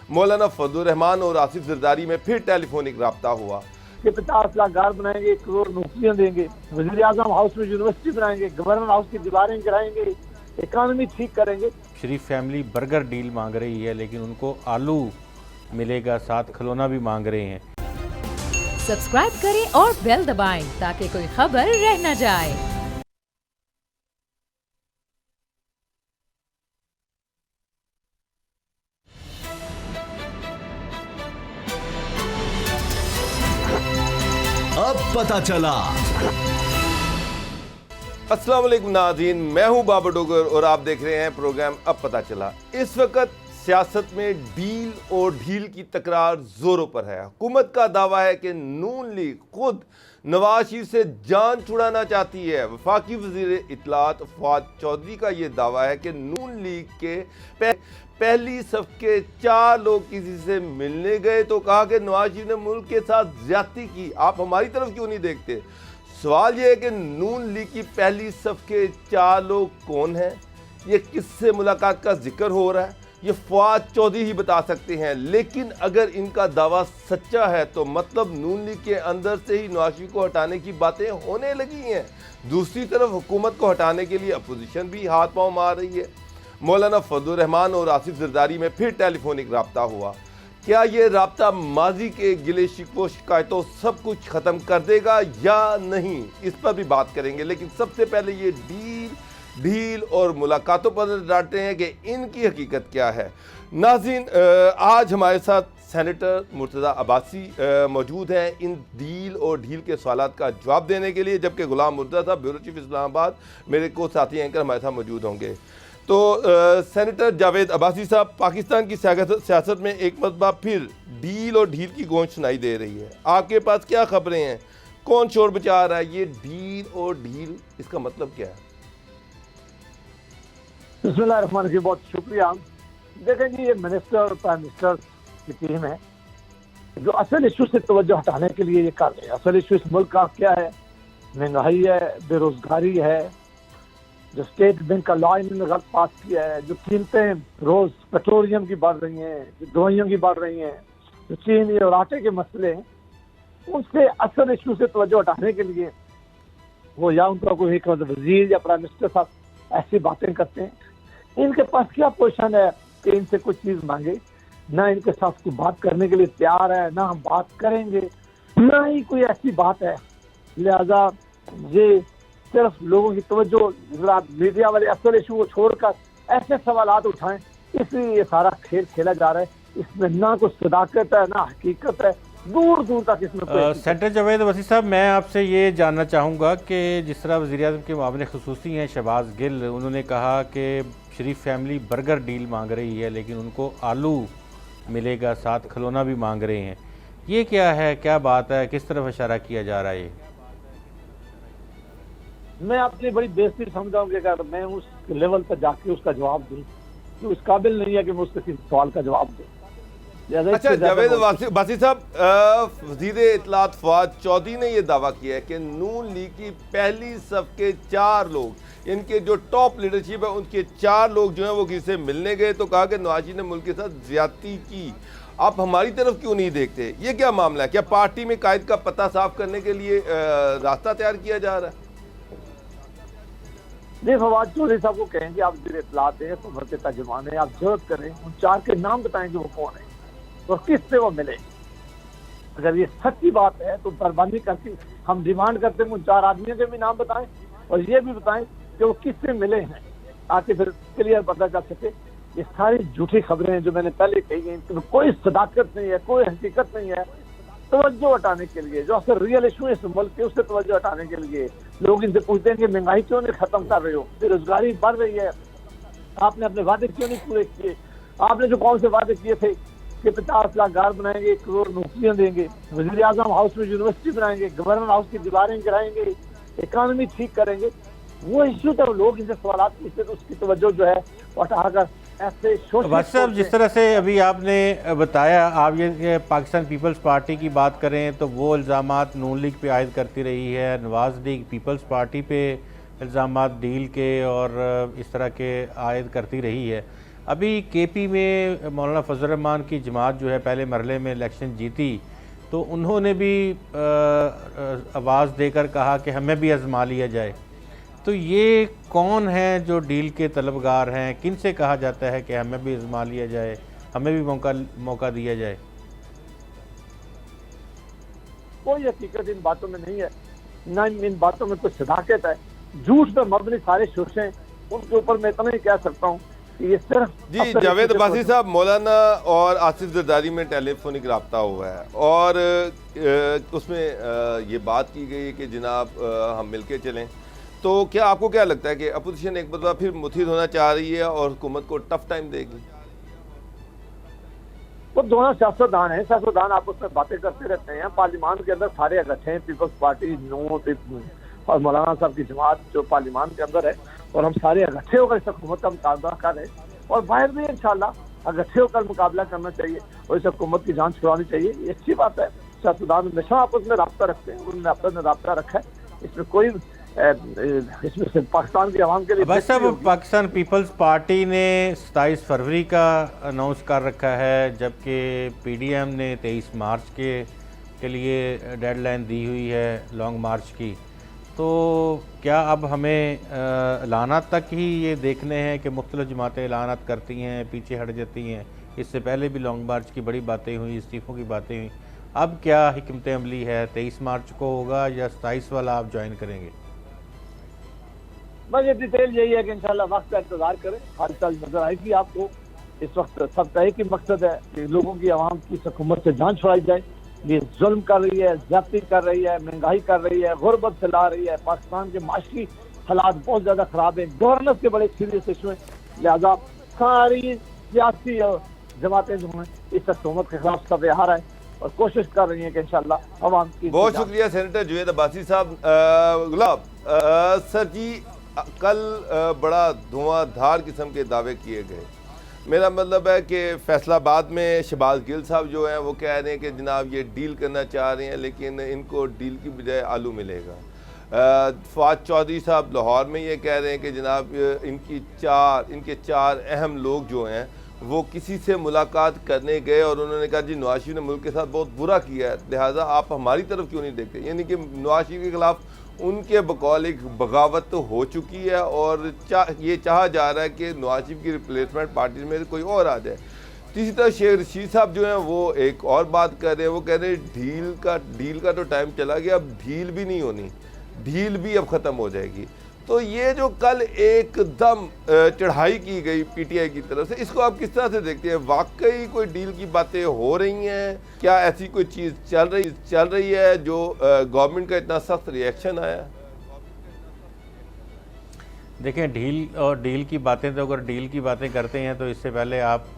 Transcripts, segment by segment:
मौलाना फजलुर रहमान और आसिफ जरदारी में फिर टेलीफोनिक रब्ता हुआ कि 50 लाख घर बनाएंगे, 1 करोड़ नौकरियां देंगे, वजीर आजम हाउस में यूनिवर्सिटी बनाएंगे, गवर्नर हाउस की दीवारें गिराएंगे, इकॉनमी ठीक करेंगे। शरीफ फैमिली बर्गर डील मांग रही है, लेकिन उनको आलू मिलेगा, साथ खिलौना भी मांग रहे हैं। सब्सक्राइब करें और बेल दबाएं ताकि कोई खबर रह न जाए। अब पता चला। अस्सलाम वालेकुम नाज़रीन, मैं हूं बाबर डोगर और आप देख रहे हैं प्रोग्राम अब पता चला। इस वक्त सियासत में डील और ढील की तकरार जोरों पर है। हुकूमत का दावा है कि नून लीग खुद नवाज शरीफ से जान छुड़ाना चाहती है। वफाकी वज़ीर इत्तलात फवाद चौधरी का यह दावा है कि नून लीग के पहली सफ के 4 लोग किसी से मिलने गए तो कहा कि नवाज शरीफ ने मुल्क के साथ ज्यादती की, आप हमारी तरफ क्यों नहीं देखते। सवाल यह है कि नून लीग की पहली सफ के 4 लोग कौन हैं, ये किससे मुलाकात का जिक्र हो रहा है, ये फवाद चौधरी ही बता सकते हैं। लेकिन अगर इनका दावा सच्चा है तो मतलब नून लीग के अंदर से ही नवाज शरीफ को हटाने की बातें होने लगी हैं। दूसरी तरफ हुकूमत को हटाने के लिए अपोजिशन भी हाथ पांव मार रही है। मौलाना फजलुर रहमान और आसिफ जरदारी में फिर टेलीफोनिक रब्ता हुआ। क्या ये रब्ता माजी के गिले शिकवों शिकायतों सब कुछ ख़त्म कर देगा या नहीं, इस पर भी बात करेंगे। लेकिन सबसे पहले ये ढील और मुलाकातों पर डांटते हैं कि इनकी हकीकत क्या है। नाज़रीन, आज हमारे साथ सेनेटर मुर्तज़ा अब्बासी मौजूद हैं इन डील और ढील के सवालात का जवाब देने के लिए, जबकि गुलाम मुर्तज़ा साहब ब्यूरो चीफ इस्लामाबाद मेरे को साथी एंकर हमारे साथ मौजूद होंगे। तो सेनेटर जावेद अब्बासी साहब, पाकिस्तान की सियासत में एक मरतबा फिर डील और ढील की गूंज सुनाई दे रही है। आपके पास क्या खबरें हैं, कौन शोर बचा रहा है, ये डील और ढील इसका मतलब क्या है? बिस्मिल्लाहिर्रहमानिर्रहीम, बहुत शुक्रिया। देखें जी, ये मिनिस्टर और प्राइम मिनिस्टर की टीम है जो असल इशू से तवज्जो हटाने के लिए ये कर रहे हैं। असल इशू इस मुल्क का क्या है? महंगाई है, बेरोजगारी है, जो स्टेट बैंक का लॉ इन्होंने गलत पास किया है, जो कीमतें रोज पेट्रोलियम की बढ़ रही हैं, जो दवाइयों की बढ़ रही हैं, जो चीनी और आटे के मसले हैं, उससे असल इशू से तवज्जो हटाने के लिए वो या उनका कोई एक वजीर या प्राइम मिनिस्टर साहब ऐसी बातें करते हैं। इनके पास क्या पोजीशन है कि इनसे कुछ चीज मांगे? ना इनके साथ कोई बात करने के लिए तैयार है, ना हम बात करेंगे, ना ही कोई ऐसी बात है। लिहाजा ये सिर्फ लोगों की तवज्जो, मीडिया वाले असल इशू को छोड़कर ऐसे सवालात उठाएं, इसलिए ये सारा खेल खेला जा रहा है। इसमें ना कुछ सदाकत है, ना हकीकत है, दूर दूर तक इसमें। सेनेटर जावेद अब्बासी साहब, मैं आपसे ये जानना चाहूँगा कि जिस तरह वज़ीर-ए-आज़म के मामले खुसूसी हैं शहबाज गिल, उन्होंने कहा कि शरीफ फैमिली बर्गर डील मांग रही है, लेकिन उनको आलू मिलेगा, साथ खिलौना भी मांग रहे हैं। ये क्या है, क्या बात है, किस तरफ इशारा किया जा रहा है? मैं अपनी बड़ी बेइज्जती समझाऊं कि अगर मैं उस लेवल पर जाके उसका जवाब दूं, तो उस काबिल नहीं है कि मैं उसके किसी सवाल का जवाब दूं। अच्छा जावेद अब्बासी साहब, वज़ीर इत्तलात फवाद चौधरी ने यह दावा किया है कि नून लीग की पहली सफ के 4 लोग, इनके जो टॉप लीडरशिप है उनके 4 लोग जो हैं वो किसी से मिलने गए तो कहा कि नवाज शरीफ ने मुल्क के साथ ज्यादती की, आप हमारी तरफ क्यों नहीं देखते। ये क्या मामला है? क्या पार्टी में कायद का पता साफ करने के लिए रास्ता तैयार किया जा रहा है? नहीं, फवाद चौधरी साहब को कहेंगे आप वज़ीर इत्तलात दें, तो के तर्जुमान है, आप जरूरत करें, उन 4 के नाम बताएंगे वो कौन है और किस से वो मिले। अगर ये सच्ची बात है तो बर्बादी करके हम डिमांड करते हैं उन 4 आदमियों के भी नाम बताएं और ये भी बताएं कि वो किससे मिले हैं, ताकि फिर क्लियर पता चल सके। ये सारी झूठी खबरें हैं जो मैंने पहले कही हैं, इनमें कोई सदाकत नहीं है, कोई हकीकत नहीं है। तवज्जो हटाने के लिए, जो असल रियल इशू है इस मुल्क के, उससे तवज्जो हटाने के लिए लोग इनसे पूछते हैं कि महंगाई क्यों नहीं खत्म कर रहे हो, बेरोजगारी बढ़ रही है, आपने अपने वादे क्यों नहीं पूरे किए, आपने जो कौन से वादे किए थे कि 50 लाख घर बनाएंगे, 1 करोड़ नौकरियां देंगे, वजीर आजम हाउस में यूनिवर्सिटी बनाएंगे, गवर्नर हाउस की दीवारें गिराएंगे, इकॉनमी ठीक करेंगे, वो इश्यू तो लोग इनसे सवाल पूछते तो उसकी तवज्जो जो है हटाकर ऐसे साहब, जिस तरह से अभी आपने बताया, आप ये पाकिस्तान पीपल्स पार्टी की बात करें तो वो इल्ज़ामात नून लीग पे आयद करती रही है, नवाज लीग पीपल्स पार्टी पे इल्ज़ामात डील के और इस तरह के आयद करती रही है। अभी केपी में मौलाना फजल रहमान की जमात जो है पहले मरले में इलेक्शन जीती, तो उन्होंने भी आवाज़ देकर कहा कि हमें भी आजमा लिया जाए। तो ये कौन है जो डील के तलबगार हैं, किन से कहा जाता है कि हमें भी आजमा लिया जाए, हमें भी मौका दिया जाए? कोई हकीकत इन बातों में नहीं है, ना इन बातों में कोई सदाकत है। झूठ पे मबनी सारे शोशे हैं, उनके ऊपर मैं इतना ही कह सकता हूँ कि ये सिर्फ जी जावेद अब्बासी साहब, मौलाना और आसिफ जरदारी में टेलीफोनिक रब्ता हुआ है और उसमें ये बात की गई है कि जनाब हम मिलके चलें। तो क्या आपको क्या लगता है कि अपोजिशन एक बार फिर मुत्हिद होना चाह रही है और हुकूमत को टफ टाइम देगी? वो दोनों सियासतदान हैं, सियासतदान आपस में बातें करते रहते हैं। पार्लियामान के अंदर सारे इकट्ठे हैं, पीपल्स पार्टी, नून और मौलाना साहब की जमात जो पार्लियामान के अंदर है, और हम सारे इकट्ठे होकर इस हुकूमत का मुकाबला कर रहे हैं। और बाहर भी इंशाल्लाह इकट्ठे होकर मुकाबला करना चाहिए और इस हुकूमत की जान छुड़ानी चाहिए। ये अच्छी बात है। सियासतदान हमेशा आपस में रब्ता रखते हैं, उन्होंने आपस में रब्ता रखा है, इसमें कोई इसमें से पाकिस्तान की आवाम के लिए बस अब पाकिस्तान पीपल्स पार्टी ने 27 फरवरी का अनाउंस कर रखा है, जबकि पीडीएम ने 23 मार्च के लिए डेडलाइन दी हुई है लॉन्ग मार्च की। तो क्या अब हमें ऐलानात तक ही ये देखने हैं कि मुख्तलिफ जमातें ऐलानात करती हैं, पीछे हट जाती हैं? इससे पहले भी लॉन्ग मार्च की बड़ी बातें हुई, इस्तीफ़ों की बातें हुई। अब क्या हिकमत अमली है? 23 मार्च को होगा या 27 वाला आप ज्वाइन करेंगे? बस ये डिटेल यही है कि इंशाल्लाह वक्त का इंतजार करें, हर साल नजर आएगी आपको। इस वक्त सबका एक ही मकसद है कि लोगों की, आवाम की हुकूमत से जान छुड़ाई जाए। ये जुल्म कर रही है, ज्यादती कर रही है, महंगाई कर रही है, गुर्बत फैला रही है। पाकिस्तान के माशी हालात बहुत ज्यादा खराब है, गवर्नेंस के बड़े सीरियस इशू हैं। लिहाजा सारी सियासी जमातें जो हैं इस हुकूमत के खिलाफ सब आ रहा है और कोशिश कर रही हैं कि इंशाल्लाह आवाम की। बहुत शुक्रिया सेनेटर जुवैद अब्बासी साहब। गुलाब सर जी, कल बड़ा धुआंधार किस्म के दावे किए गए। मेरा मतलब है कि फैसलाबाद में शहबाज गिल साहब जो हैं वो कह रहे हैं कि जनाब ये डील करना चाह रहे हैं, लेकिन इनको डील की बजाय आलू मिलेगा। फवाद चौधरी साहब लाहौर में ये कह रहे हैं कि जनाब इनके चार अहम लोग जो हैं वो किसी से मुलाकात करने गए और उन्होंने कहा जी नवाज शरीफ ने मुल्क के साथ बहुत बुरा किया है, लिहाजा आप हमारी तरफ क्यों नहीं देखते। यानी कि नवाज शरीफ के खिलाफ उनके बकौल एक बगावत तो हो चुकी है और ये चाहा जा रहा है कि नवाज शरीफ की रिप्लेसमेंट पार्टी में कोई और आ जाए। इसी तरह शेख रशीद साहब जो हैं वो एक और बात कर रहे हैं, वो कह रहे हैं डील का तो टाइम चला गया, अब ढील भी नहीं होनी, ढील भी अब ख़त्म हो जाएगी। तो ये जो कल एकदम चढ़ाई की गई पीटीआई की तरफ से, इसको आप किस तरह से देखते हैं? वाकई कोई डील की बातें हो रही हैं? क्या ऐसी कोई चीज़ चल रही है जो गवर्नमेंट का इतना सख्त रिएक्शन आया? देखें, डील की बातें, तो अगर डील की बातें करते हैं तो इससे पहले आप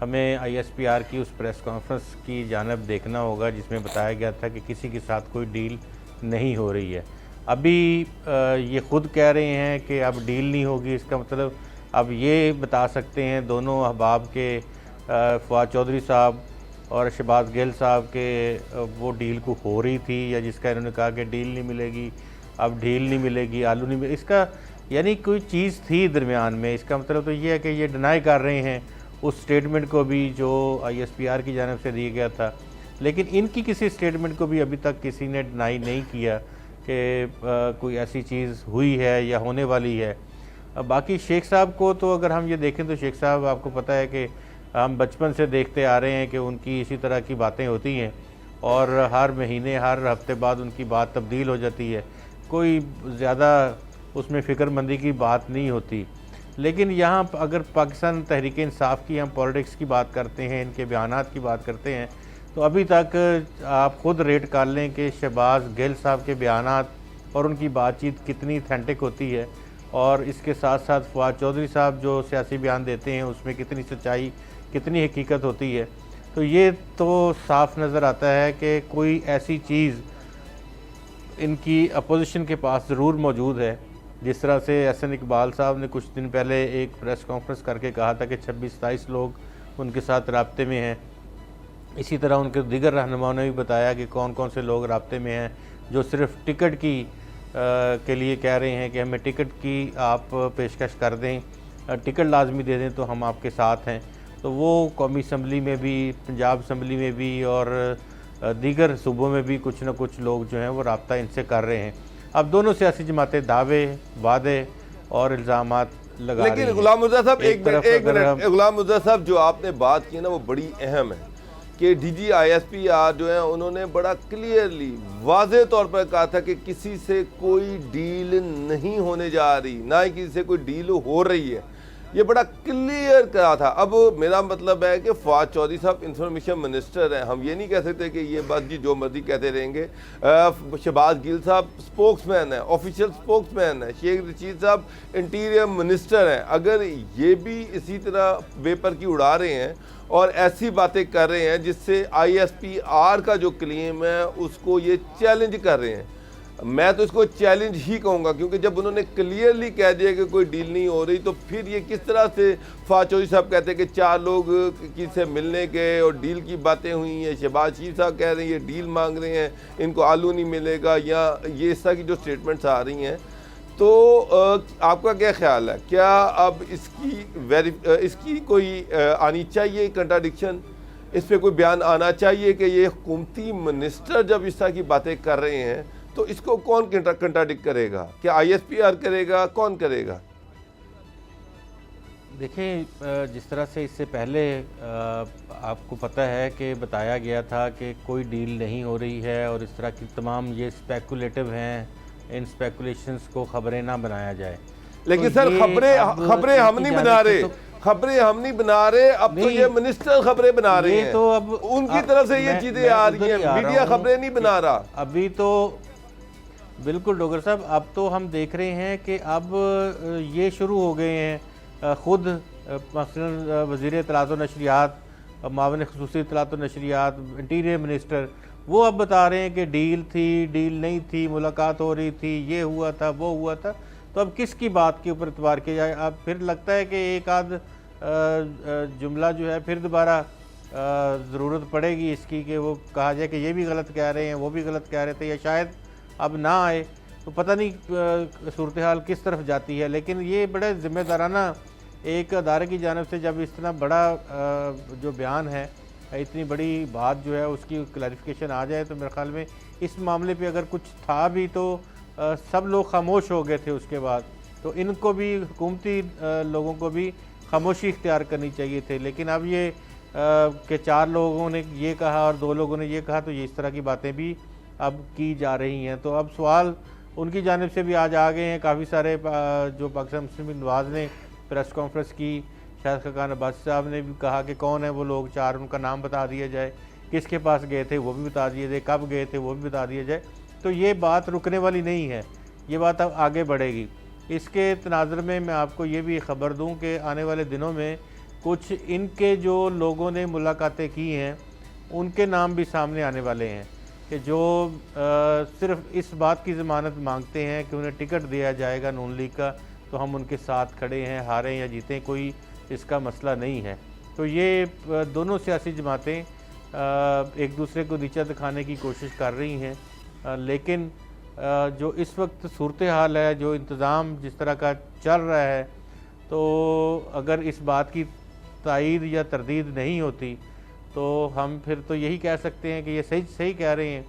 हमें आईएसपीआर की उस प्रेस कॉन्फ्रेंस की जानब देखना होगा जिसमें बताया गया था कि किसी के साथ कोई डील नहीं हो रही है। अभी ये ख़ुद कह रहे हैं कि अब डील नहीं होगी। इसका मतलब अब ये बता सकते हैं दोनों अहबाब के, फवाद चौधरी साहब और शहबाज गिल साहब के, वो डील को हो रही थी, या जिसका इन्होंने कहा कि डील नहीं मिलेगी, अब डील नहीं मिलेगी, आलू नहीं मिलेगी। इसका यानी कोई चीज़ थी दरमियान में। इसका मतलब तो ये है कि ये डिनाई कर रहे हैं उस स्टेटमेंट को भी जो आईएसपीआर की जानब से दिया गया था, लेकिन इनकी किसी स्टेटमेंट को भी अभी तक किसी ने डिनाई नहीं किया कि कोई ऐसी चीज़ हुई है या होने वाली है। बाकी शेख साहब को तो अगर हम ये देखें तो शेख साहब, आपको पता है कि हम बचपन से देखते आ रहे हैं कि उनकी इसी तरह की बातें होती हैं और हर महीने हर हफ्ते बाद उनकी बात तब्दील हो जाती है। कोई ज़्यादा उसमें फ़िक्रमंदी की बात नहीं होती। लेकिन यहाँ अगर पाकिस्तान तहरीक इंसाफ की हम पॉलिटिक्स की बात करते हैं, इनके बयानात की बात करते हैं, तो अभी तक आप ख़ुद रेट कर लें कि शहबाज गिल साहब के बयानात और उनकी बातचीत कितनी ऑथेंटिक होती है, और इसके साथ साथ फवाद चौधरी साहब जो सियासी बयान देते हैं उसमें कितनी सच्चाई, कितनी हकीकत होती है। तो ये तो साफ नज़र आता है कि कोई ऐसी चीज़ इनकी अपोजिशन के पास ज़रूर मौजूद है। जिस तरह से एहसन इकबाल साहब ने कुछ दिन पहले एक प्रेस कॉन्फ्रेंस करके कहा था कि 26-27 लोग उनके साथ राब्ते में हैं, इसी तरह उनके दीगर रहनुमाओं ने भी बताया कि कौन कौन से लोग राब्ते में हैं जो सिर्फ टिकट की के लिए कह रहे हैं कि हमें टिकट की आप पेशकश कर दें टिकट लाजमी दे दें तो हम आपके साथ हैं। तो वो कौमी असम्बली में भी, पंजाब असम्बली में भी और दीगर सूबों में भी कुछ न कुछ लोग जो हैं वो रब्ता इनसे कर रहे हैं। अब दोनों सियासी जमातें दावे, वादे और इल्ज़ामात लगा रही हैं। लेकिन गुलाम मुर्तज़ा साहब एक तरफ मिनट गुलाम मुर्तज़ा साहब, जो आपने बात की ना वो बड़ी अहम है कि DGISPR जो है उन्होंने बड़ा क्लियरली वाज़े तौर पर कहा था कि किसी से कोई डील नहीं होने जा रही, ना ही किसी से कोई डील हो रही है, ये बड़ा क्लियर कहा था। अब मेरा मतलब है कि फवाद चौधरी साहब इंफॉर्मेशन मिनिस्टर हैं, हम ये नहीं कह सकते कि ये बात जी जो मर्जी कहते रहेंगे। शहबाज गिल साहब स्पोक्समैन है, ऑफिशियल स्पोक्समैन है, शेख रशीद साहब इंटीरियर मिनिस्टर हैं। अगर ये भी इसी तरह वेपर की उड़ा रहे हैं और ऐसी बातें कर रहे हैं जिससे ISPR का जो क्लेम है उसको ये चैलेंज कर रहे हैं, मैं तो इसको चैलेंज ही कहूँगा, क्योंकि जब उन्होंने क्लियरली कह दिया कि कोई डील नहीं हो रही तो फिर ये किस तरह से फवाद चौधरी साहब कहते हैं कि 4 लोग किसी मिलने गए और डील की बातें हुई हैं, शहबाज शरीफ साहब कह रहे हैं ये डील मांग रहे हैं, इनको आलू नहीं मिलेगा, या ये इस तरह की जो स्टेटमेंट्स आ रही हैं, तो आपका क्या ख्याल है? क्या अब इसकी कोई आनी चाहिए कंट्राडिक्शन, इस पर कोई बयान आना चाहिए कि ये हुकूमती मिनिस्टर जब इस तरह की बातें कर रहे हैं तो इसको कौन कंट्राडिक्ट करेगा? क्या ISPR करेगा? कौन करेगा? देखें, जिस तरह से इससे पहले आपको पता है कि बताया गया था कि कोई डील नहीं हो रही है और इस तरह की तमाम ये स्पेकुलेटिव हैं, इन स्पेकुलेशंस को खबरें ना बनाया जाए। लेकिन तो सर खबरें हम नहीं बना रहे, खबरें हम नहीं बना रहे, अब तो ये मिनिस्टर खबरें बना रहे हैं, तो अब उनकी तरफ से ये चीजें आ रही हैं, मीडिया खबरें नहीं बना रहा। अभी तो बिल्कुल डॉक्टर साहब, अब तो हम देख रहे हैं कि अब ये शुरू हो गए हैं, ख़ुद मसलन वज़ीर इत्तलात व नशरियात, मावन ख़ुसूसी इत्तलात व नशरियात, इंटीरियर मिनिस्टर, वो अब बता रहे हैं कि डील थी, डील नहीं थी, मुलाकात हो रही थी, ये हुआ था, वो हुआ था। तो अब किसकी बात के ऊपर एतबार किया जाए? अब फिर लगता है कि एक आध जुमला जो है फिर दोबारा ज़रूरत पड़ेगी इसकी कि वो कहा जाए कि ये भी गलत कह रहे हैं, वो भी गलत कह रहे थे, या शायद अब ना आए, तो पता नहीं सूरत हाल किस तरफ जाती है। लेकिन ये बड़े ज़िम्मेदाराना एक अदारे की जानिब से जब इस तरह बड़ा जो बयान है, इतनी बड़ी बात जो है उसकी क्लैरिफिकेशन आ जाए, तो मेरे ख्याल में इस मामले पे अगर कुछ था भी तो सब लोग खामोश हो गए थे उसके बाद, तो इनको भी, हुकूमती लोगों को भी खामोशी इख्तियार करनी चाहिए थे। लेकिन अब ये कि 4 लोगों ने ये कहा और 2 लोगों ने ये कहा, तो ये इस तरह की बातें भी अब की जा रही हैं। तो अब सवाल उनकी जानिब से भी आज आ गए हैं काफ़ी सारे, जो पाकिस्तान मुस्लिम लीग नवाज़ ने प्रेस कॉन्फ्रेंस की, शायद खकान अब्बासी साहब ने भी कहा कि कौन है वो लोग 4, उनका नाम बता दिया जाए, किसके पास गए थे वो भी बता दिया जाए, कब गए थे वो भी बता दिया जाए। तो ये बात रुकने वाली नहीं है, ये बात अब आगे बढ़ेगी। इसके तनाज़ुर में मैं आपको ये भी खबर दूँ कि आने वाले दिनों में कुछ इनके जो लोगों ने मुलाकातें की हैं उनके नाम भी सामने आने वाले हैं कि जो सिर्फ इस बात की ज़मानत मांगते हैं कि उन्हें टिकट दिया जाएगा नून लीग का, तो हम उनके साथ खड़े हैं, हारें या जीतें कोई इसका मसला नहीं है। तो ये दोनों सियासी जमातें एक दूसरे को नीचा दिखाने की कोशिश कर रही हैं, लेकिन जो इस वक्त सूरत हाल है, जो इंतज़ाम जिस तरह का चल रहा है, तो अगर इस बात की तायीद या तरदीद नहीं होती तो हम फिर तो यही कह सकते हैं कि ये सही कह रहे हैं,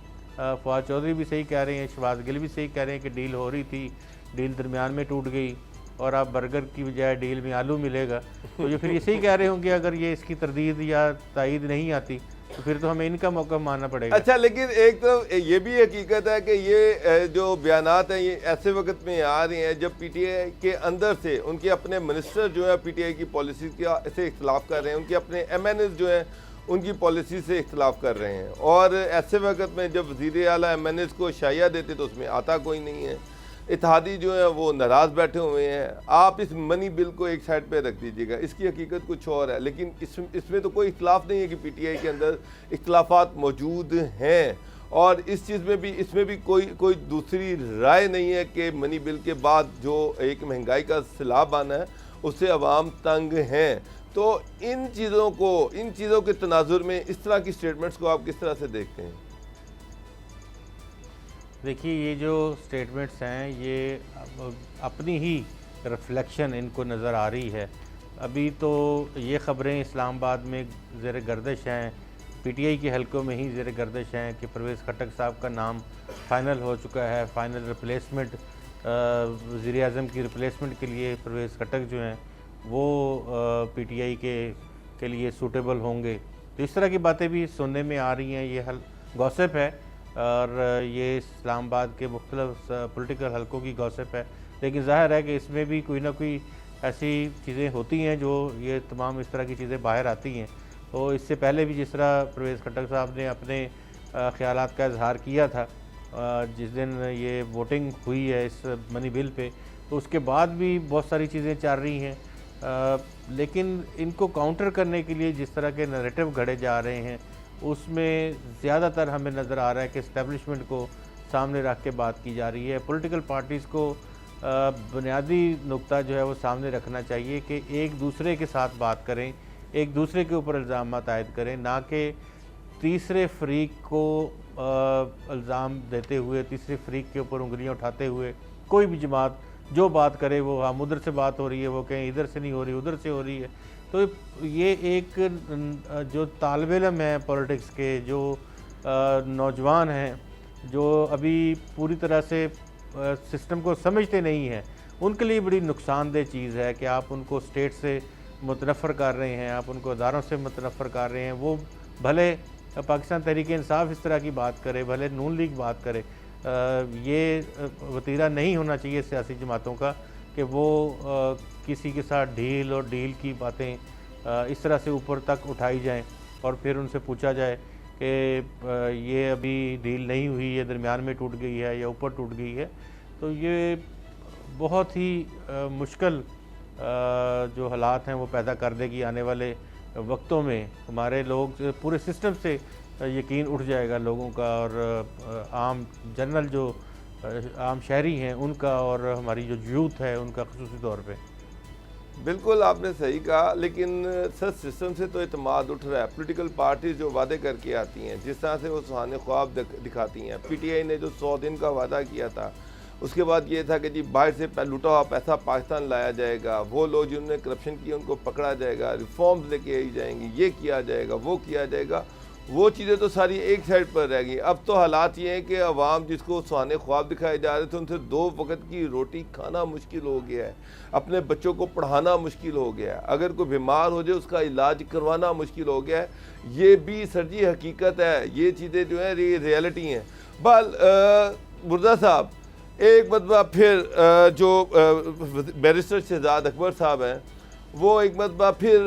फवाद चौधरी भी सही कह रहे हैं, शहबाज गिल भी सही कह रहे हैं कि डील हो रही थी, डील दरमियान में टूट गई और अब बर्गर की बजाय डील में आलू मिलेगा। तो ये फिर ये सही कह रहे होंगे, अगर ये इसकी तरदीद या तायीद नहीं आती तो फिर तो हमें इनका मौका मानना पड़ेगा। अच्छा, लेकिन एक तरफ ये भी हकीकत है कि ये जो बयानात हैं ये ऐसे वक्त में आ रहे हैं जब PTI के अंदर से उनके अपने मिनिस्टर जो है PTI की पॉलिसी से इख्तलाफ कर रहे हैं, उनके अपने MNS जो हैं उनकी पॉलिसी से इख्तलाफ कर रहे हैं, और ऐसे वक्त में जब वज़ीर आला MNS को शाया देते तो उसमें आता कोई नहीं है, इत्तेहादी जो है वो नाराज़ बैठे हुए हैं। आप इस मनी बिल को एक साइड पे रख दीजिएगा, इसकी हकीकत कुछ और है, लेकिन इसमें तो कोई इख्तलाफ नहीं है कि PTI के अंदर इख्तलाफात मौजूद हैं, और इस चीज़ में भी, इसमें भी कोई दूसरी राय नहीं है कि मनी बिल के बाद जो एक महंगाई का सैलाब आना है उससे अवाम तंग हैं। तो इन चीज़ों के तनाजुर में इस तरह की स्टेटमेंट्स को आप किस तरह से देखते हैं? देखिए, ये जो स्टेटमेंट्स हैं ये अपनी ही रिफ्लेक्शन इनको नज़र आ रही है। अभी तो ये ख़बरें इस्लामाबाद में ज़ेर गर्दिश हैं, पीटीआई के हलकों में ही ज़ेर गर्दिश हैं कि परवेज़ खट्टक साहब का नाम फ़ाइनल हो चुका है। फ़ाइनल रिप्लेसमेंट वज़ीर आज़म की रिप्लेसमेंट के लिए परवेज़ खट्टक जो हैं वो पीटीआई के लिए सूटेबल होंगे। तो इस तरह की बातें भी सुनने में आ रही हैं। ये गॉसिप है और ये इस्लामाबाद के मुख्तलिफ पॉलिटिकल हलकों की गॉसिप है, लेकिन ज़ाहिर है कि इसमें भी कोई ना कोई ऐसी चीज़ें होती हैं जो ये तमाम इस तरह की चीज़ें बाहर आती हैं। तो इससे पहले भी जिस तरह परवेज़ खट्टक साहब ने अपने ख़यालात का इजहार किया था जिस दिन ये वोटिंग हुई है इस मनी बिल पे, तो उसके बाद भी बहुत सारी चीज़ें चल रही हैं। लेकिन इनको काउंटर करने के लिए जिस तरह के नैरेटिव घड़े जा रहे हैं उसमें ज़्यादातर हमें नज़र आ रहा है कि इस्टेब्लिशमेंट को सामने रख के बात की जा रही है। पॉलिटिकल पार्टीज़ को बुनियादी नुक्ता जो है वो सामने रखना चाहिए कि एक दूसरे के साथ बात करें, एक दूसरे के ऊपर इल्ज़ाम आयद करें, ना कि तीसरे फरीक को इल्ज़ाम देते हुए, तीसरे फरीक के ऊपर उंगलियां उठाते हुए कोई भी जमात जो बात करे वो हम उधर से बात हो रही है, वो कहीं इधर से नहीं हो रही, उधर से हो रही है। तो ये एक जो तालिब इल्म है पॉलिटिक्स के, जो नौजवान हैं, जो अभी पूरी तरह से सिस्टम को समझते नहीं हैं, उनके लिए बड़ी नुकसानदेह चीज़ है कि आप उनको स्टेट से मुतनफ़र कर रहे हैं, आप उनको अदारों से मुतनफ़र कर रहे हैं। वो भले पाकिस्तान तहरीक इंसाफ इस तरह की बात करे, भले नून लीग बात करे, ये वतीरा नहीं होना चाहिए सियासी जमातों का कि वो किसी के साथ ढील और डील की बातें इस तरह से ऊपर तक उठाई जाएं और फिर उनसे पूछा जाए कि ये अभी डील नहीं हुई है, दरमियान में टूट गई है या ऊपर टूट गई है। तो ये बहुत ही मुश्किल जो हालात हैं वो पैदा कर देगी आने वाले वक्तों में। हमारे लोग पूरे सिस्टम से यकीन उठ जाएगा लोगों का, और आम जनरल जो आम शहरी हैं उनका, और हमारी जो यूथ है उनका ख़ुसूसी तौर पे। बिल्कुल आपने सही कहा, लेकिन सर सिस्टम से तो एतमाद उठ रहा है। पॉलिटिकल पार्टी जो वादे करके आती हैं, जिस तरह से वो सुहाने ख्वाब दिखाती हैं, पीटीआई ने जो 100 दिन का वादा किया था, उसके बाद ये था कि जी बाहर से लूटा हुआ पैसा पाकिस्तान लाया जाएगा, वो लोग जिन्होंने करप्शन किया उनको पकड़ा जाएगा, रिफॉर्म्स लेके आई जाएंगी, ये किया जाएगा, वो किया जाएगा। वो चीज़ें तो सारी एक साइड पर रह गई। अब तो हालात ये हैं कि अवाम जिसको सुहाने ख्वाब दिखाए जा रहे थे उनसे 2 वक्त की रोटी खाना मुश्किल हो गया है, अपने बच्चों को पढ़ाना मुश्किल हो गया है, अगर कोई बीमार हो जाए उसका इलाज करवाना मुश्किल हो गया है। ये भी सर जी हकीकत है, ये चीज़ें जो हैं ये रियलिटी हैं। बल मुर्जा साहब, एक मरतबा फिर जो बैरिस्टर शहजाद अकबर साहब हैं वो एक मरतबा फिर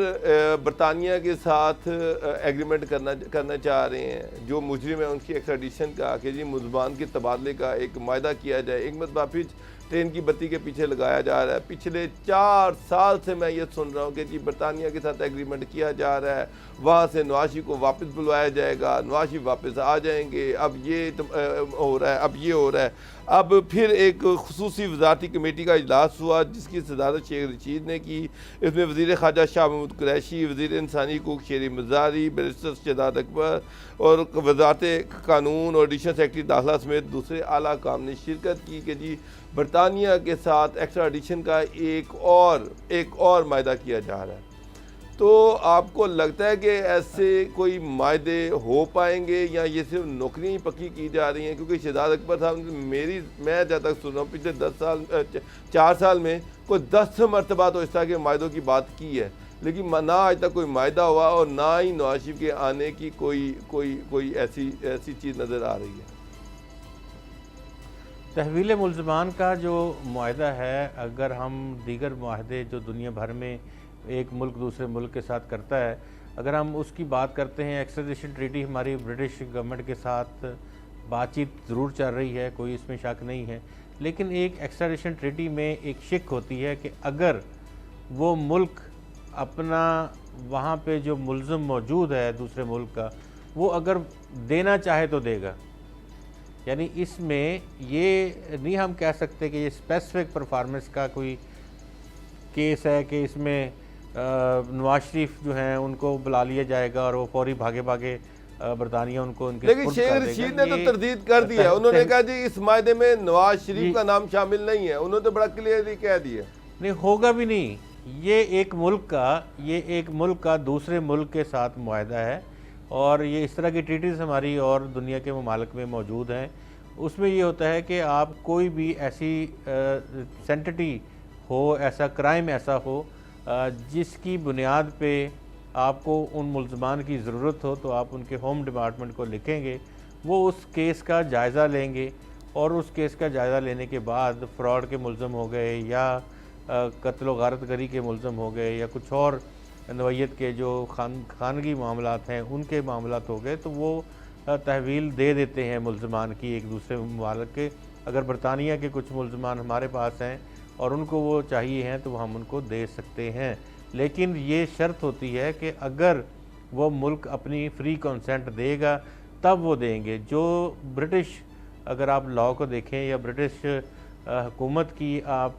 बरतानिया के साथ एग्रीमेंट करना चाह रहे हैं। जो मुजरिम है उनकी एक्स्ट्राडिशन का, कि जी मुलजमान के तबादले का एक मायदा किया जाए। एक मरतबा फिर ट्रेन की बत्ती के पीछे लगाया जा रहा है। पिछले 4 साल से मैं ये सुन रहा हूँ कि जी बरतानिया के साथ एग्रीमेंट किया जा रहा है, वहाँ से नवाज शरीफ को वापस बुलवाया जाएगा, नवाज शरीफ वापस आ जाएंगे, अब ये हो रहा है, अब ये हो रहा है। अब फिर एक खुसूसी वजारती कमेटी का इजलास हुआ जिसकी सदारत शेख रशीद ने की। इसमें वज़ीर ख़ारजा शाह महमूद कुरैशी, वज़ीर इंसानी हकूक़ शेर मज़ारी, बैरिस्टर शहजाद अकबर और वज़ारत कानून और एडिशनल सेक्रेटरी दाखिला समेत दूसरे आला काम ने शिरकत की कि जी बरतानिया के साथ एक्स्ट्राडिशन का एक और मायदा किया जा रहा है। तो आपको लगता है कि ऐसे कोई मायदे हो पाएंगे या ये सिर्फ नौकरियाँ ही पक्की की जा रही हैं? क्योंकि शहजाद अकबर साहब मैं जहाँ तक सुन रहा हूँ पिछले 4 साल में कोई 10 मरतबा तो इस तरह के मायदों की बात की है, लेकिन ना आज तक कोई मायदा हुआ और ना ही नवाज शरीफ के आने की कोई ऐसी चीज़ नज़र आ रही है। तहवील मुलजमान का जो मुआहदा है, अगर हम दीगर मुआहदे जो दुनिया भर में एक मुल्क दूसरे मुल्क के साथ करता है, अगर हम उसकी बात करते हैं, एक्स्ट्राडिशन ट्रीटी हमारी ब्रिटिश गवर्नमेंट के साथ बातचीत ज़रूर चल रही है, कोई इसमें शक नहीं है। लेकिन एक एक्स्ट्राडिशन ट्रीटी में एक शिक होती है कि अगर वो मुल्क अपना वहाँ पे जो मुल्ज़म मौजूद है दूसरे मुल्क का, वो अगर देना चाहे तो देगा। यानी इसमें ये नहीं हम कह सकते कि ये स्पेसिफिक परफॉर्मेंस का कोई केस है कि इसमें नवाज शरीफ जो हैं उनको बुला लिया जाएगा और वो फौरी भागे बरतानिया उनको उनके। लेकिन शेख रशीद ने तो तरदीद कर दिया, उन्होंने कहा जी इस मायदे में नवाज शरीफ का नाम शामिल नहीं है, उन्होंने तो बड़ा क्लियरली कह दिया। नहीं होगा भी नहीं। ये एक मुल्क का दूसरे मुल्क के साथ मुआहदा है, और ये इस तरह की ट्रीटीज़ हमारी और दुनिया के ममालिक में मौजूद हैं। उसमें ये होता है कि आप कोई भी ऐसी सेंटिटी हो, ऐसा क्राइम ऐसा हो जिसकी बुनियाद पे आपको उन मुल्ज़मान की ज़रूरत हो, तो आप उनके होम डिपार्टमेंट को लिखेंगे, वो उस केस का जायज़ा लेंगे, और उस केस का जायज़ा लेने के बाद फ्रॉड के मुल्ज़म हो गए या कत्ल गारत गरी के मुल्ज़म हो गए या कुछ और नवैयत के जो खानगी मामलात हैं उनके मामलात हो गए, तो वो तहवील दे देते हैं मुल्ज़मान की एक दूसरे ममालिक के। अगर बरतानिया के कुछ मुल्ज़मान हमारे पास हैं और उनको वो चाहिए हैं तो हम उनको दे सकते हैं, लेकिन ये शर्त होती है कि अगर वो मुल्क अपनी फ्री कंसेंट देगा तब वो देंगे। जो ब्रिटिश, अगर आप लॉ को देखें या ब्रिटिश हुकूमत की आप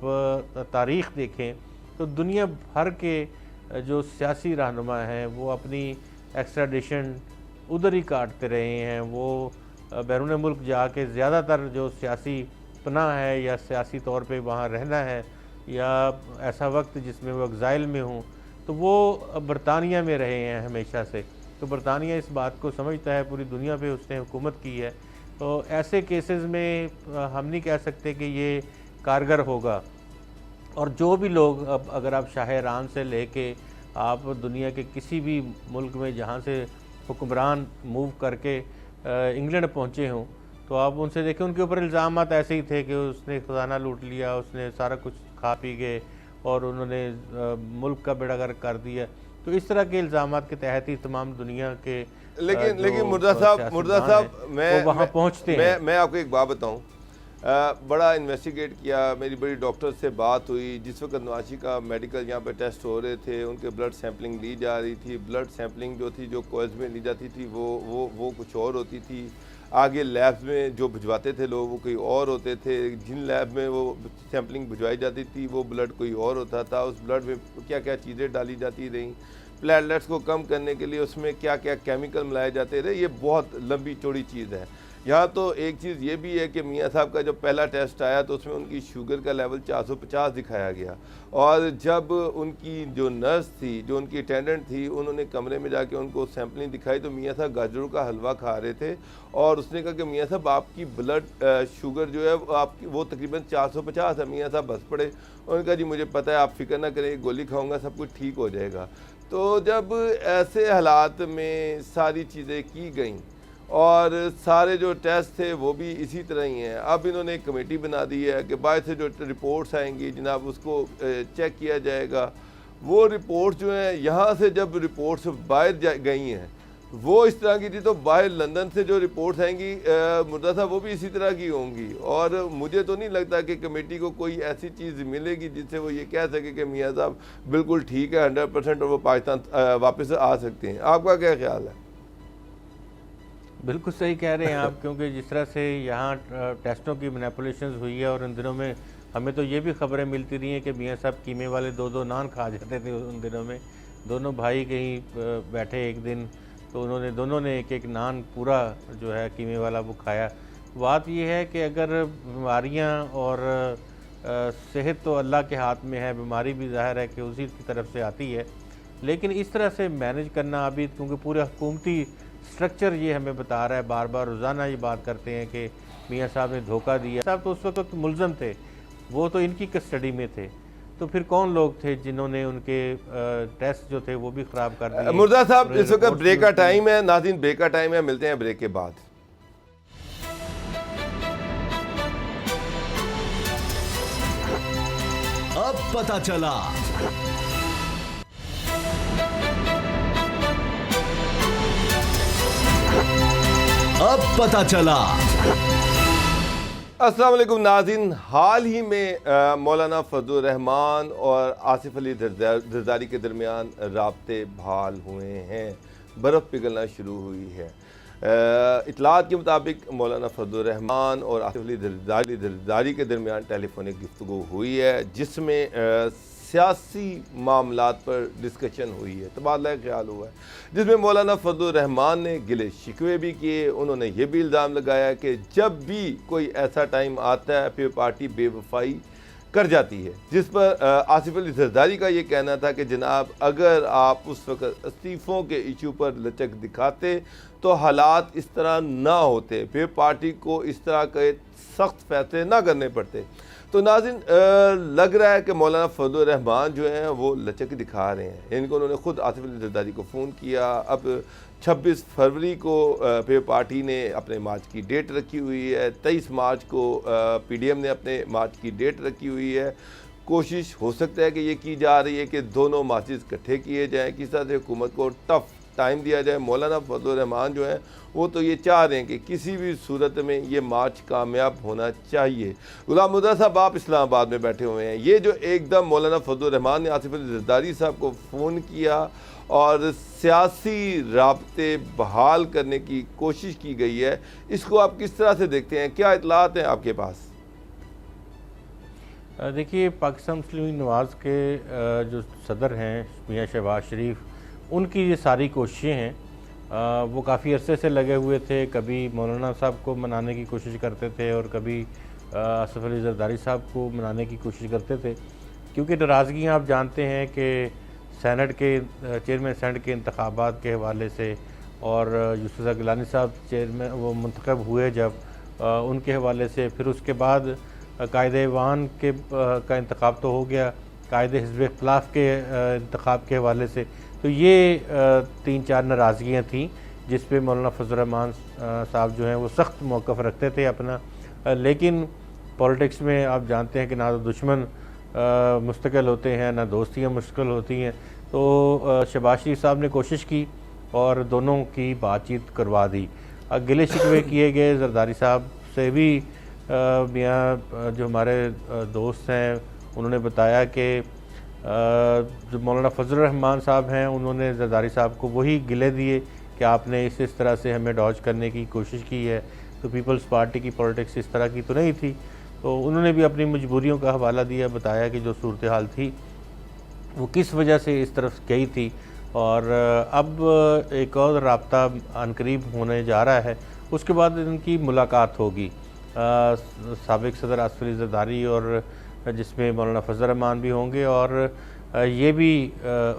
तारीख़ देखें, तो दुनिया भर के जो सियासी रहनुमा हैं वो अपनी एक्स्ट्राडिशन उधर ही काटते रहे हैं। वो बैरून मुल्क जाके ज़्यादातर जो सियासी पनाह है या सियासी तौर पे वहाँ रहना है या ऐसा वक्त जिसमें वो एग्ज़ाइल में हों, तो वो बरतानिया में रहे हैं हमेशा से। तो बरतानिया इस बात को समझता है, पूरी दुनिया पे उसने हुकूमत की है, तो ऐसे केसेस में हम नहीं कह सकते कि ये कारगर होगा। और जो भी लोग, अब अगर आप शाह ईरान से लेके आप दुनिया के किसी भी मुल्क में जहाँ से हुक्मरान मूव करके इंग्लैंड पहुँचे हों, तो आप उनसे देखें, उनके ऊपर इल्ज़ामात ऐसे ही थे कि उसने ख़जाना लूट लिया, उसने सारा कुछ खा पी गए और उन्होंने मुल्क का बेड़ा गर्क कर दिया। तो इस तरह के इल्ज़ामात के तहत ही तमाम दुनिया के लेकिन मुर्दा साहब मैं वहाँ पहुँचते हैं। मैं आपको एक बात बताऊं, बड़ा इन्वेस्टिगेट किया, मेरी बड़ी डॉक्टर से बात हुई। जिस वक्त नवाशी का मेडिकल यहाँ पे टेस्ट हो रहे थे, उनके ब्लड सैम्पलिंग ली जा रही थी। ब्लड सैम्पलिंग जो थी, जो कोल्स में ली जाती थी, वो कुछ और होती थी। आगे लैब्स में जो भिजवाते थे लोग वो कोई और होते थे। जिन लैब में वो सैम्पलिंग भिजवाई जाती थी वो ब्लड कोई और होता था। उस ब्लड में क्या क्या चीज़ें डाली जाती रहीं, प्लेटलेट्स को कम करने के लिए उसमें क्या क्या केमिकल मिलाए जाते रहे, ये बहुत लंबी चौड़ी चीज़ है। यहाँ तो एक चीज़ ये भी है कि मियाँ साहब का जब पहला टेस्ट आया तो उसमें उनकी शुगर का लेवल 450 दिखाया गया, और जब उनकी जो नर्स थी, जो उनकी अटेंडेंट थी, उन्होंने कमरे में जाके उनको सैम्पलिंग दिखाई तो मियाँ साहब गाजरों का हलवा खा रहे थे, और उसने कहा कि मियाँ साहब आपकी ब्लड शुगर जो है आपकी वो तकरीबन 450 है। मियाँ साहब बस पड़े। उन्होंने कहा जी मुझे पता है, आप फिक्र ना करें, गोली खाऊँगा सब कुछ ठीक हो जाएगा। तो जब ऐसे हालात में सारी चीज़ें की गई और सारे जो टेस्ट थे वो भी इसी तरह ही हैं, अब इन्होंने एक कमेटी बना दी है कि बाहर से जो रिपोर्ट्स आएंगी जनाब उसको चेक किया जाएगा। वो रिपोर्ट जो हैं, यहाँ से जब रिपोर्ट्स बाहर गई हैं वो इस तरह की थी, तो बाहर लंदन से जो रिपोर्ट्स आएंगी मुर्दा साहब वो भी इसी तरह की होंगी। और मुझे तो नहीं लगता कि कमेटी को कोई ऐसी चीज़ मिलेगी जिससे वो ये कह सके कि मियाँ साहब बिल्कुल ठीक है 100% और वो पाकिस्तान वापस आ सकते हैं। आपका क्या ख्याल है? बिल्कुल सही कह रहे हैं आप, क्योंकि जिस तरह से यहाँ टेस्टों की मैनिपुलेशंस हुई है, और इन दिनों में हमें तो ये भी खबरें मिलती रही हैं कि मियाँ साहब कीमे वाले 2-2 नान खा जाते थे उन दिनों में। दोनों भाई कहीं बैठे एक दिन, तो उन्होंने दोनों ने एक नान पूरा जो है कीमे वाला वो खाया। बात यह है कि अगर बीमारियाँ और सेहत तो अल्लाह के हाथ में है, बीमारी भी ज़ाहिर है कि उसी की तरफ से आती है, लेकिन इस तरह से मैनेज करना अभी, क्योंकि पूरा हुकूमती स्ट्रक्चर ये हमें बता रहा है, बार बार रोज़ाना ये बात करते हैं कि मियाँ साहब ने धोखा दिया। साहब तो उस वक्त मुल्ज़म थे, वो तो इनकी कस्टडी में थे, तो फिर कौन लोग थे जिन्होंने उनके टेस्ट जो थे वो भी ख़राब कर दिए। मुर्दा साहब इस वक्त ब्रेक का टाइम है, नाज़रीन ब्रेक का टाइम है, मिलते हैं ब्रेक के बाद। अब पता चला। अब पता चला। अस्सलाम वालेकुम नाज़रीन, हाल ही में मौलाना फजलुर रहमान और आसिफ अली जरदारी के दरमियान राब्ते बहाल हुए हैं, बर्फ़ पिघलना शुरू हुई है। इतलात के मुताबिक मौलाना फजलुर रहमान और आसिफ अली जरदारी के दरमियान टेलीफोनिक गुफ्तगू हुई है, जिसमें सियासी मामलात पर डिस्कशन हुई है, तबादला ख्याल हुआ है, जिसमें मौलाना फजलुर रहमान ने गिले शिकवे भी किए। उन्होंने ये भी इल्ज़ाम लगाया कि जब भी कोई ऐसा टाइम आता है फिर पार्टी बेवफाई कर जाती है, जिस पर आसिफ अली जरदारी का ये कहना था कि जनाब अगर आप उस वक्त इस्तीफ़ों के इशू पर लचक दिखाते तो हालात इस तरह ना होते, फिर पार्टी को इस तरह के सख्त फैसले ना करने पड़ते। तो नाज़रीन, लग रहा है कि मौलाना फजल रहमान जो हैं वो लचक दिखा रहे हैं। इनको उन्होंने ख़ुद आसिफ अली जरदारी को फ़ोन किया। अब 26 फरवरी को पे पार्टी ने अपने मार्च की डेट रखी हुई है, 23 मार्च को पीडीएम ने अपने मार्च की डेट रखी हुई है। कोशिश हो सकता है कि ये की जा रही है कि दोनों मार्चेस इकट्ठे किए जाएँ, किस तरह से हुकूमत को टफ टाइम दिया जाए। मौलाना फजल रहमान जो हैं वो तो ये चाह रहे हैं कि किसी भी सूरत में ये मार्च कामयाब होना चाहिए। गुलाम मुर्तज़ा साहब, आप इस्लामाबाद में बैठे हुए हैं, ये जो एकदम मौलाना फजल रहमान ने आसिफ अली जरदारी साहब को फ़ोन किया और सियासी राब्ते बहाल करने की कोशिश की गई है, इसको आप किस तरह से देखते हैं? क्या इतलात हैं आपके पास? देखिए, पाकिस्तान मुस्लिम लीग नवाज़ के जो सदर हैं मियां शहबाज शरीफ, उनकी ये सारी कोशिशें हैं, वो काफ़ी अरसे से लगे हुए थे। कभी मौलाना साहब को मनाने की कोशिश करते थे और कभी आसिफ अली जरदारी साहब को मनाने की कोशिश करते थे, क्योंकि नाराज़गियाँ आप जानते हैं कि सेनेट के चेयरमैन सेनेट के इंतखाबात के हवाले से और यूसुफ गिलानी साहब चेयरमैन वो मुंतखब हुए जब, उनके हवाले से, फिर उसके बाद कायदे-ए-वान के का इंतखाब तो हो गया, कायदे हिज़्ब इख्तिलाफ के इंतखाब के हवाले से। तो ये 3-4 नाराज़गियाँ थीं जिस पे मौलाना फजल रहमान साहब जो हैं वो सख्त मौक़िफ़ रखते थे अपना। लेकिन पॉलिटिक्स में आप जानते हैं कि ना तो दुश्मन मुस्तकिल होते हैं, ना दोस्तियाँ मुश्किल होती हैं। तो शहबाज शरीफ साहब ने कोशिश की और दोनों की बातचीत करवा दी। गिले शिकवे किए गए जरदारी साहब से भी। मियाँ जो हमारे दोस्त हैं उन्होंने बताया कि जो मौलाना फजल रहमान साहब हैं उन्होंने जरदारी साहब को वही गिले दिए कि आपने इस तरह से हमें डॉज करने की कोशिश की है। तो पीपल्स पार्टी की पॉलिटिक्स इस तरह की तो नहीं थी। तो उन्होंने भी अपनी मजबूरियों का हवाला दिया, बताया कि जो सूरत हाल थी वो किस वजह से इस तरफ गई थी। और अब एक और राब्ता अनकरीब होने जा रहा है, उसके बाद इनकी मुलाकात होगी साबिक सदर आसिफ अली जरदारी और जिसमें मौलाना फजल रहमान भी होंगे, और ये भी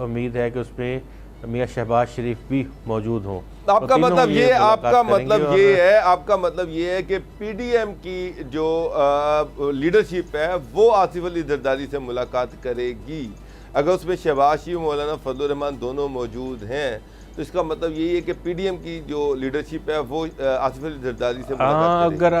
उम्मीद है कि उसमें मियां शहबाज शरीफ भी मौजूद हों। आपका मतलब ये आपका मतलब ये है कि पीडीएम की जो लीडरशिप है वो आसिफ अली जरदारी से मुलाकात करेगी। अगर उसमें शहबाज शरीफ मौलाना फजल रहमान दोनों मौजूद हैं तो इसका मतलब यही है कि पीडीएम की जो लीडरशिप है वो आसिफ अली जरदारी से मुलाकात करेगी। अगर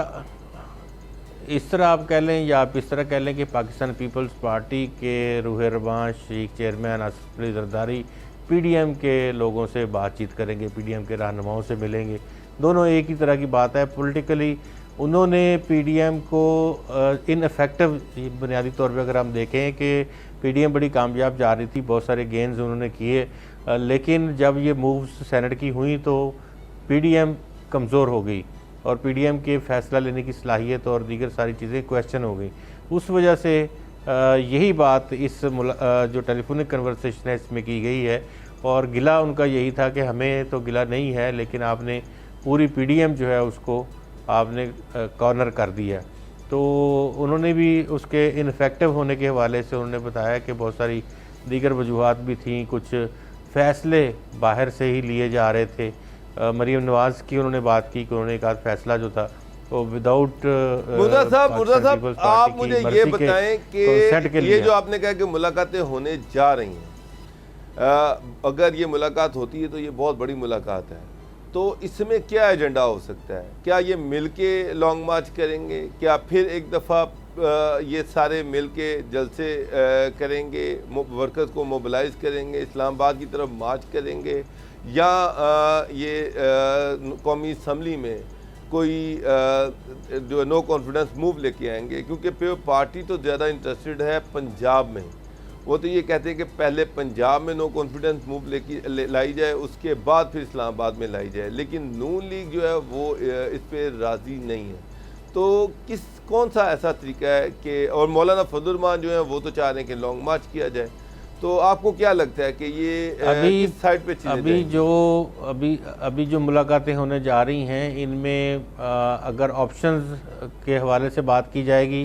इस तरह आप कह लें या आप इस तरह कह लें कि पाकिस्तान पीपल्स पार्टी के रूह रवां शरीक चेयरमैन आसिफ अली जरदारी पीडीएम के लोगों से बातचीत करेंगे, पीडीएम के रहनुमाओं से मिलेंगे। दोनों एक ही तरह की बात है। पॉलिटिकली उन्होंने पीडीएम को इनफेक्टिव, बुनियादी तौर पे अगर हम देखें कि पीडीएम बड़ी कामयाब जा रही थी, बहुत सारे गेंस उन्होंने किए, लेकिन जब ये मूव्स सेनेट की हुई तो पीडीएम कमज़ोर हो गई और पीडीएम के फ़ैसला लेने की सलाहियत और दीगर सारी चीज़ें क्वेश्चन हो गई। उस वजह से यही बात इस जो टेलीफोनिक कन्वर्सेशन है इसमें की गई है। और गिला उनका यही था कि हमें तो गिला नहीं है, लेकिन आपने पूरी पीडीएम जो है उसको आपने कॉर्नर कर दिया। तो उन्होंने भी उसके इनफेक्टिव होने के हवाले से उन्होंने बताया कि बहुत सारी दीगर वजूहात भी थीं, कुछ फ़ैसले बाहर से ही लिए जा रहे थे। मरीम नवाज़ की उन्होंने बात की कि उन्होंने कहा फैसला जो था वो विदाउट मुर्तज़ा साहब आप मुझे ये बताएं कि ये जो आपने कहा कि मुलाकातें होने जा रही हैं, अगर ये मुलाकात होती है तो ये बहुत बड़ी मुलाकात है, तो इसमें क्या एजेंडा हो सकता है? क्या ये मिलके लॉन्ग मार्च करेंगे? क्या फिर एक दफ़ा ये सारे मिलके जलसे करेंगे, वर्कर्स को मोबिलाइज करेंगे, इस्लामाबाद की तरफ मार्च करेंगे, या ये कौमी असम्बली में कोई जो नो कॉन्फिडेंस मूव लेके आएंगे? क्योंकि पार्टी तो ज़्यादा इंटरेस्टेड है पंजाब में। वो तो ये कहते हैं कि पहले पंजाब में नो कॉन्फिडेंस मूव लाई जाए, उसके बाद फिर इस्लामाबाद में लाई जाए, लेकिन नून लीग जो है वो इस पर राज़ी नहीं है। तो कौन सा ऐसा तरीका है कि, और मौलाना फजल रहमान जो है वो तो चाह रहे हैं कि लॉन्ग मार्च किया जाए, तो आपको क्या लगता है कि ये किस साइड पे चीज़ें अभी जो मुलाकातें होने जा रही हैं इनमें अगर ऑप्शंस के हवाले से बात की जाएगी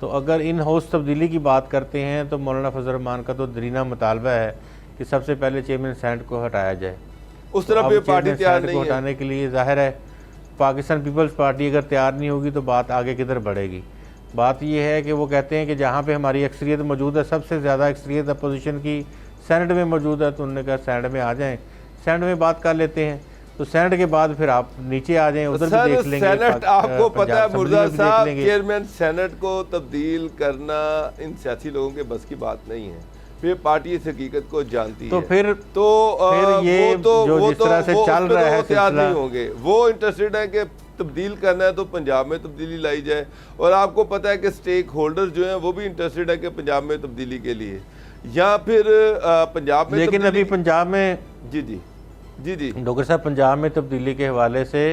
तो अगर इन हाउस तब्दीली की बात करते हैं तो मौलाना फजल रहमान का तो दरीना मुतालबा है कि सबसे पहले चेयरमैन सेनेट को हटाया जाए। उस तरफ अब ये पार्टी चेयरमैन तैयार सेनेट नहीं को है। हटाने के लिए जाहिर है पाकिस्तान पीपल्स पार्टी अगर तैयार नहीं होगी तो बात आगे किधर बढ़ेगी। बात यह है कि वो कहते हैं कि जहाँ पे हमारी अक्सरियत मौजूद है, सबसे ज़्यादा अक्सरियत अपोजिशन की सेनेट में मौजूद है, तो उन्होंने कहा सेनेट में आ जाएं, सेनेट में बात कर लेते हैं। तो सेनेट के बाद फिर आप नीचे आ जाएं, उधर भी देख लेंगे। सेनेट आपको पता है मुर्जा साहब, लेंगे। चेयरमैन सेनेट को तब्दील करना इन सियासी लोगों के बस की बात नहीं है। फिर पार्टी इस हकीकत को जानती तो है। फिर ये जो जिस तरह से चल रहा है तैयार सिलसिला, नहीं होंगे। वो इंटरेस्टेड है कि तब्दील करना है तो पंजाब में तब्दीली लाई जाए, और आपको पता है कि स्टेक होल्डर जो हैं वो भी इंटरेस्टेड है कि पंजाब में तब्दीली के लिए, या फिर पंजाब में। लेकिन अभी पंजाब में जी जी जी जी डॉक्टर साहब, पंजाब में तब्दीली के हवाले से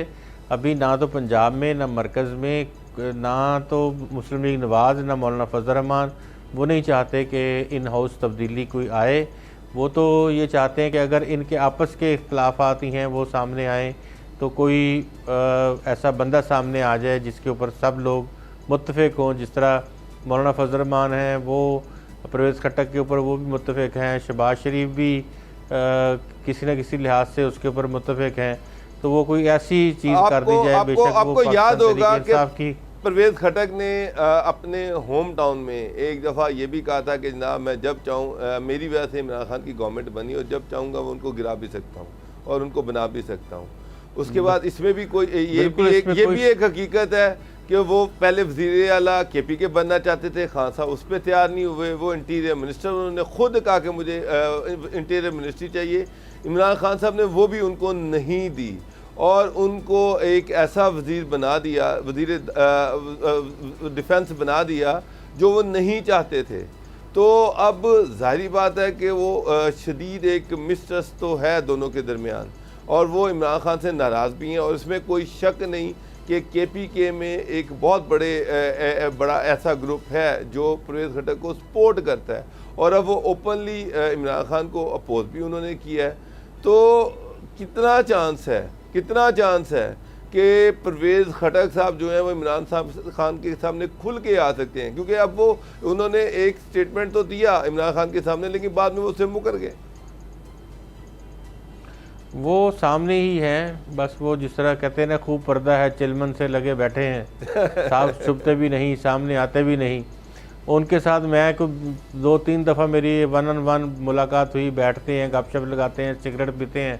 अभी ना तो पंजाब में, ना मरकज़ में, ना तो मुस्लिम लीग नवाज़, ना मौलाना फजल रहमान वो नहीं चाहते कि इन हाउस तब्दीली कोई आए। वो तो ये चाहते हैं कि अगर इनके आपस के इख्तलाफात ही हैं वो सामने आएँ तो कोई ऐसा बंदा सामने आ जाए जिसके ऊपर सब लोग मुत्तफ़िक हों। जिस तरह मौलाना फजल रहमान हैं वो परवेज़ खट्टक के ऊपर वो भी मुत्तफ़िक हैं, शहबाज शरीफ भी किसी न किसी लिहाज से उसके ऊपर मुत्तफ़िक हैं। तो वो कोई ऐसी चीज़ कर दी जाए, बेशक आपको याद होगा कि परवेज़ खट्टक ने अपने होम टाउन में एक दफ़ा ये भी कहा था कि जनाब मैं जब चाहूँ, मेरी वजह से इमरान खान की गवर्नमेंट बनी और जब चाहूँगा वो उनको गिरा भी सकता हूँ और उनको बना भी सकता हूँ। उसके बाद इसमें भी कोई ये भी एक हकीकत है कि वो पहले वज़ीर आला KP के बनना चाहते थे, खान साहब उस पर तैयार नहीं हुए। वो इंटीरियर मिनिस्टर, उन्होंने खुद कहा कि मुझे इंटीरियर मिनिस्ट्री चाहिए। इमरान खान साहब ने वो भी उनको नहीं दी और उनको एक ऐसा वज़ीर बना दिया, वज़ीर डिफेंस बना दिया जो वो नहीं चाहते थे। तो अब जाहिर बात है कि वो शदीद एक मिसट्रस्ट तो है दोनों के दरमियान, और वो इमरान खान से नाराज़ भी हैं। और इसमें कोई शक नहीं कि KPK में एक बहुत बड़ा ऐसा ग्रुप है जो परवेज़ खट्टक को सपोर्ट करता है, और अब वो ओपनली इमरान खान को अपोज भी उन्होंने किया है। तो कितना चांस है कि परवेज़ खट्टक साहब जो है वो इमरान खान के सामने खुल के आ सकते हैं, क्योंकि अब वो उन्होंने एक स्टेटमेंट तो दिया इमरान खान के सामने, लेकिन बाद में वो उससे मुकर गए। वो सामने ही हैं, बस वो जिस तरह कहते हैं ना, खूब पर्दा है चिलमन से लगे बैठे हैं, साफ छुपते भी नहीं, सामने आते भी नहीं। उनके साथ मैं को 2-3 दफ़ा मेरी 1-on-1 मुलाकात हुई, बैठते हैं, गपशप लगाते हैं, सिगरेट पीते हैं।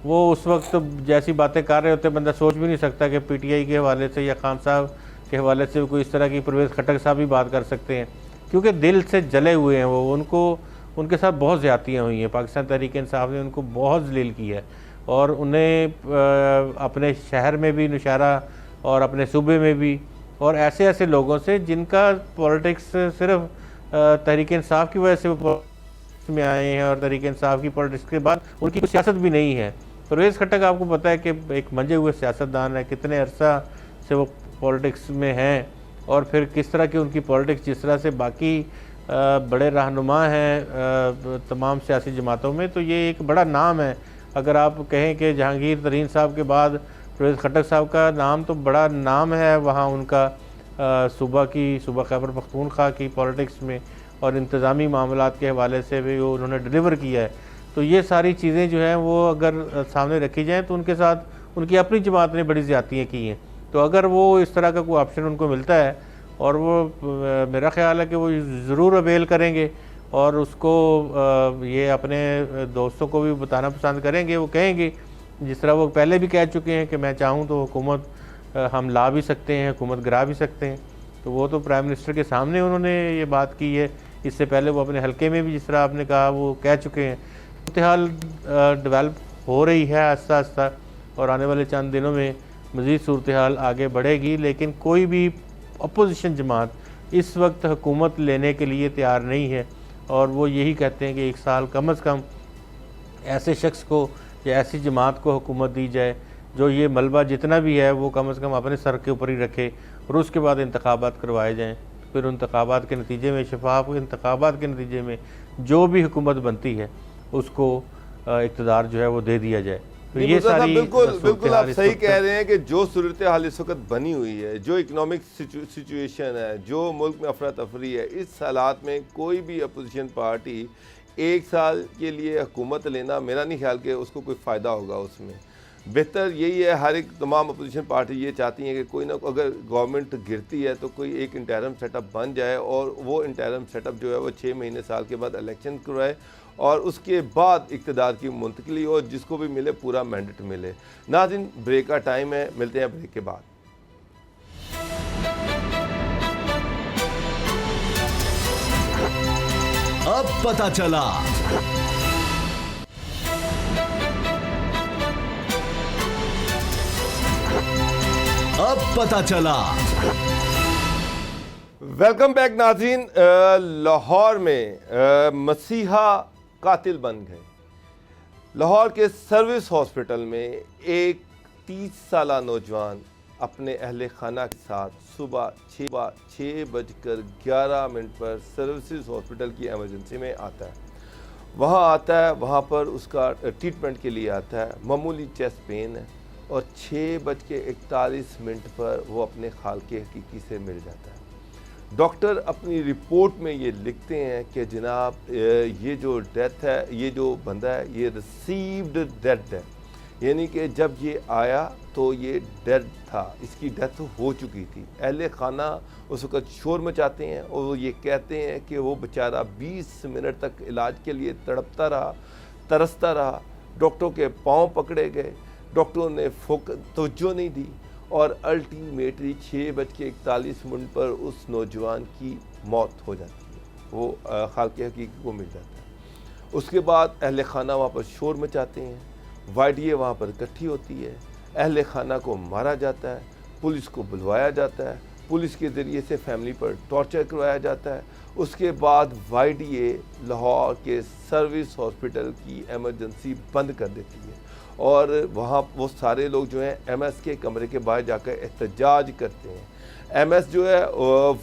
वो उस वक्त तो जैसी बातें कर रहे होते बंदा सोच भी नहीं सकता कि PTI के हवाले से या खान साहब के हवाले से कोई इस तरह की परवेज़ खट्टक साहब भी बात कर सकते हैं, क्योंकि दिल से जले हुए हैं वो। उनके साथ बहुत ज़्यादतियाँ हुई हैं, पाकिस्तान तहरीक इंसाफ ने उनको बहुत जलील किया है, और उन्हें अपने शहर में भी नौशहरा और अपने सूबे में भी, और ऐसे ऐसे लोगों से जिनका पॉलिटिक्स सिर्फ तहरीक इंसाफ की वजह से वो पॉलिटिक्स में आए हैं, और तहरीक इंसाफ की पॉलिटिक्स के बाद उनकी कोई सियासत भी नहीं है। परवेज़ खट्टक आपको पता है कि एक मंजे हुए सियासतदान है, कितने अरसा से वो पॉलिटिक्स में हैं, और फिर किस तरह की उनकी पॉलिटिक्स, जिस तरह से बाकी बड़े रहनुमा हैं तमाम सियासी जमातों में, तो ये एक बड़ा नाम है। अगर आप कहें कि जहांगीर तरीन साहब के बाद परवेज़ खट्टक साहब का नाम तो बड़ा नाम है वहाँ उनका, सूबा खैबर पख्तूनख्वा की पॉलिटिक्स में और इंतज़ामी मामलात के हवाले से भी वो उन्होंने डिलीवर किया है। तो ये सारी चीज़ें जो हैं वो अगर सामने रखी जाएँ तो उनके साथ उनकी अपनी जमात ने बड़ी ज़्यादतियाँ की हैं। तो अगर वो इस तरह का कोई ऑप्शन उनको मिलता है, और वो मेरा ख्याल है कि वो ज़रूर अवेल करेंगे, और उसको ये अपने दोस्तों को भी बताना पसंद करेंगे। वो कहेंगे, जिस तरह वो पहले भी कह चुके हैं कि मैं चाहूँ तो हुकूमत हम ला भी सकते हैं, हुकूमत गिरा भी सकते हैं। तो वो तो प्राइम मिनिस्टर के सामने उन्होंने ये बात की है। इससे पहले वो अपने हलके में भी, जिस तरह आपने कहा, वो कह चुके हैं। सूरत हाल डेवलप हो रही है आहिस्ता आहिस्ता, और आने वाले चंद दिनों में मज़ीद सूरत हाल आगे बढ़ेगी। लेकिन कोई भी अपोजिशन जमात इस वक्त हुकूमत लेने के लिए तैयार नहीं है, और वो यही कहते हैं कि 1 साल कम अज़ कम ऐसे शख्स को या ऐसी जमात को हुकूमत दी जाए जो ये मलबा जितना भी है वो कम अज़ कम अपने सर के ऊपर ही रखे, और उसके बाद इंतखाबात करवाए जाएँ। फिर इंतखाबात के नतीजे में, शफाफ इंतखाबात के नतीजे में जो भी हुकूमत बनती है उसको इक़्तिदार जो है वो दे दिया जाए। तो नहीं, ये मुर्तज़ा साहब, सारी बिल्कुल सूरत बिल्कुल आप हाल इस सही वक्त- कह रहे हैं कि जो सूरत हाल इस वक्त बनी हुई है, जो इकोनॉमिक सिचुएशन है, जो मुल्क में अफरा तफरी है, इस हालात में कोई भी अपोजिशन पार्टी 1 साल के लिए हुकूमत लेना, मेरा नहीं ख्याल कि उसको कोई फ़ायदा होगा उसमें। बेहतर यही है, हर एक तमाम अपोजिशन पार्टी ये चाहती हैं कि कोई ना, अगर गवर्नमेंट गिरती है तो कोई एक इंटरम सेटअप बन जाए और वो इंटरम सेटअप जो है वो 6 महीने साल के बाद इलेक्शन करवाए और उसके बाद इक़्तिदार की मुंतकली हो, जिसको भी मिले पूरा मैंडेट मिले। नाज़रीन, ब्रेक का टाइम है, मिलते हैं ब्रेक के बाद। अब पता चला। अब पता चला। वेलकम बैक नाज़रीन। लाहौर में मसीहा कातिल बन गए। लाहौर के सर्विस हॉस्पिटल में एक 30 साला नौजवान अपने अहले खाना के साथ सुबह 6:11 पर सर्विसेज हॉस्पिटल की एमरजेंसी में आता है। वहाँ पर उसका ट्रीटमेंट के लिए आता है। मामूली चेस्ट पेन है और 6:41 पर वो अपने खाल के हकीकी से मिल जाता है। डॉक्टर अपनी रिपोर्ट में ये लिखते हैं कि जनाब, ये जो डेथ है, ये जो बंदा है, ये रिसीव्ड डेथ है, यानी कि जब ये आया तो ये डेड था, इसकी डेथ हो चुकी थी। अहले खाना उस वक्त शोर मचाते हैं और वो ये कहते हैं कि वो बेचारा 20 मिनट तक इलाज के लिए तड़पता रहा, तरसता रहा। डॉक्टरों के पाँव पकड़े गए, डॉक्टरों ने तवज्जो नहीं दी और अल्टीमेटली 6:41 पर उस नौजवान की मौत हो जाती है। वो खाल के हकीकी को मिल जाता है। उसके बाद अहले खाना वहाँ पर शोर मचाते हैं, वाइडिये वहाँ पर इकट्ठी होती है, अहले खाना को मारा जाता है, पुलिस को बुलवाया जाता है, पुलिस के ज़रिए से फैमिली पर टॉर्चर करवाया जाता है। उसके बाद वाइडिये लाहौर के सर्विस हॉस्पिटल की एमरजेंसी बंद कर देती है और वहाँ वो सारे लोग जो हैं एमएस के कमरे के बाहर जाकर एहतजाज करते हैं। एमएस जो है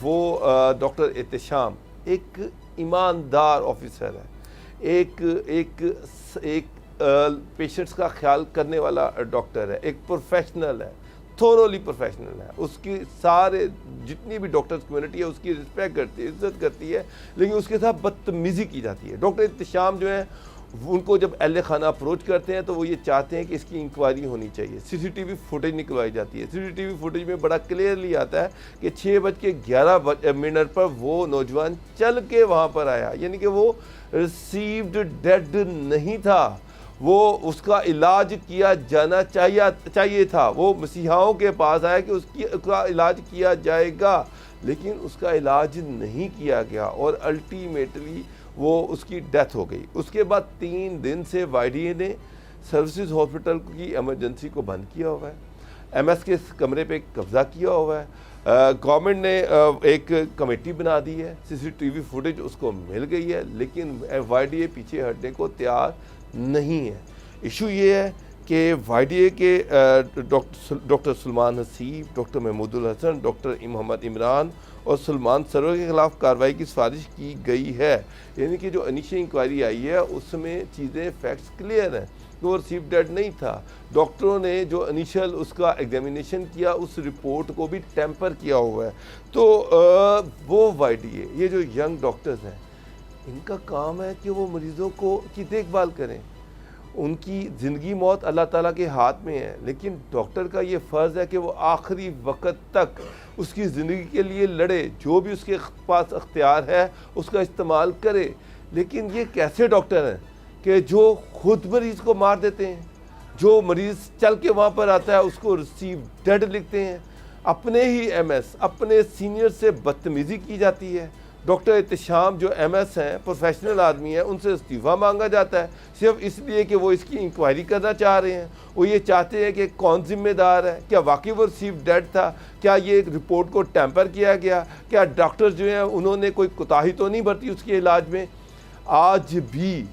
वो डॉक्टर एहतशाम एक ईमानदार ऑफिसर है, एक पेशेंट्स का ख्याल करने वाला डॉक्टर है, एक प्रोफेशनल है, थोरोली प्रोफेशनल है। उसकी सारे जितनी भी डॉक्टर्स कम्युनिटी है उसकी रिस्पेक्ट करती है, इज्जत करती है, लेकिन उसके साथ बदतमीज़ी की जाती है। डॉक्टर एहतशाम जो है उनको जब अहले खाना अप्रोच करते हैं तो वो ये चाहते हैं कि इसकी इंक्वायरी होनी चाहिए। सीसीटीवी फुटेज निकलवाई जाती है। सीसीटीवी फुटेज में बड़ा क्लियरली आता है कि 6:11 पर वो नौजवान चल के वहाँ पर आया, यानी कि वो रिसीव्ड डेड नहीं था, वो उसका इलाज किया जाना चाहिए था। वो मसीहाओं के पास आया कि उसका इलाज किया जाएगा, लेकिन उसका इलाज नहीं किया गया और अल्टीमेटली वो उसकी डेथ हो गई। उसके बाद 3 दिन से वाइडिये ने सर्विसेज हॉस्पिटल की एमरजेंसी को बंद किया हुआ है, एमएस के कमरे पे कब्ज़ा किया हुआ है। गवर्नमेंट ने एक कमेटी बना दी है, सीसीटीवी फुटेज उसको मिल गई है, लेकिन वाइडिये पीछे हटने को तैयार नहीं है। इशू ये है कि वाइडिये के doctor Salman Haseeb, doctor Mahmudul Hasan, doctor Mohammad Imran और सलमान सरवर के ख़िलाफ़ कार्रवाई की सिफारिश की गई है। यानी कि जो इनिशियल इंक्वायरी आई है उसमें चीज़ें फैक्ट्स क्लियर हैं कि वो रिसीव डेड नहीं था। डॉक्टरों ने जो इनिशियल उसका एग्जामिनेशन किया उस रिपोर्ट को भी टेम्पर किया हुआ है। तो वो वाइडिये, ये जो यंग डॉक्टर्स हैं, इनका काम है कि वो मरीज़ों की देखभाल करें। उनकी ज़िंदगी मौत अल्लाह ताला के हाथ में है, लेकिन डॉक्टर का ये फ़र्ज़ है कि वो आखिरी वक्त तक उसकी ज़िंदगी के लिए लड़े, जो भी उसके पास अख्तियार है उसका इस्तेमाल करे। लेकिन ये कैसे डॉक्टर हैं कि जो खुद मरीज़ को मार देते हैं, जो मरीज़ चल के वहाँ पर आता है उसको रिसीव डेड लिखते हैं, अपने ही एमएस, अपने सीनियर से बदतमीज़ी की जाती है। डॉक्टर एहतशाम जो एमएस हैं, प्रोफेशनल आदमी हैं, उनसे इस्तीफ़ा मांगा जाता है सिर्फ इसलिए कि वो इसकी इंक्वायरी करना चाह रहे हैं। वो ये चाहते हैं कि कौन जिम्मेदार है, क्या वाकई वो रिसीव डेड था, क्या ये रिपोर्ट को टेम्पर किया गया, क्या डॉक्टर जो हैं उन्होंने कोई कोताही तो नहीं बरती उसके इलाज में। आज भी